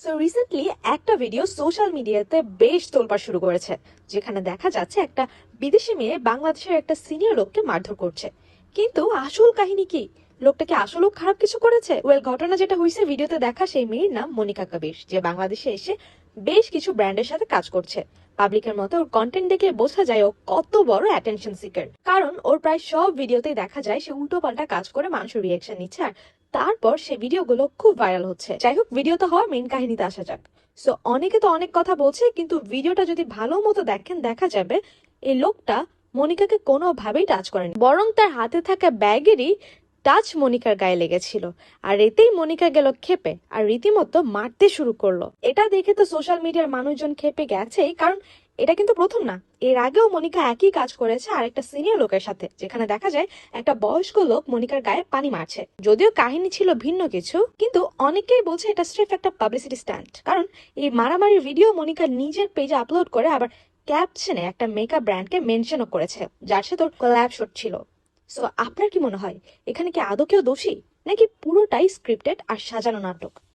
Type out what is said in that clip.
So recently একটা video social মিডিয়াতে বেশ তোলপাড় শুরু করেছে, যেখানে দেখা যাচ্ছে একটা বিদেশি মেয়ে বাংলাদেশের একটা সিনিয়র লোককে মারধর করছে। কিন্তু আসল কাহিনী কি? লোকটা কি আসলেও খারাপ কিছু করেছে? ঘটনা যেটা হয়েছে ভিডিওতে দেখা, সেই মেয়ের নাম মনিকা কবির, যে বাংলাদেশে এসে বেশ কিছু ব্র্যান্ডের সাথে কাজ করছে। পাবলিকের মতো ওর কন্টেন্ট দেখে বোঝা যায় ও কত বড় অ্যাটেনশন সিকার, কারণ ওর প্রায় সব ভিডিওতেই দেখা যায় সে উল্টো পাল্টা কাজ করে মানুষের রিয়েকশন নিচ্ছে, আর তারপর সে ভিডিওগুলো খুব ভাইরাল হচ্ছে। যাই হোক, ভিডিওতে হওয়া মেইন কাহিনীতে আসা যাক। সো অনেকে তো অনেক কথা বলছে, কিন্তু ভিডিওটা যদি ভালো মতো দেখেন দেখা যাবে এই লোকটা মনিকাকে কোনোভাবেই টাচ করেনি, বরং তার হাতে থাকা ব্যাগেরই টাচ মনিকার গায়ে লেগেছিল। আর এতেই মনিকা গেল ক্ষেপে আর রীতিমতো মারতে শুরু করলো। এটা দেখে তো সোশ্যাল মিডিয়ার মানুষজন ক্ষেপে গেছেই, কারণ এটা কিন্তু প্রথম না। এর আগেও মনিকা একই কাজ করেছে আর একটা সিনিয়র লোকের সাথে, যেখানে দেখা যায় একটা বয়স্ক লোক মনিকার গায়ে পানি মারছে। যদিও কাহিনী ছিল ভিন্ন কিছু, কিন্তু অনেকেই বলছে এটা স্রেফ একটা পাবলিসিটি স্ট্যান্ট, কারণ এই মারামারির ভিডিও মনিকা নিজের পেজে আপলোড করে আবার ক্যাপশনে একটা মেকআপ ব্র্যান্ডকে মেনশনও করেছে, যার সাথে ওর কোল্যাব শুট ছিল। সো আপনার কি মনে হয়, এখানে কি আদৌ কেউ দোষী, নাকি পুরোটাই স্ক্রিপ্টেড আর সাজানো নাটক?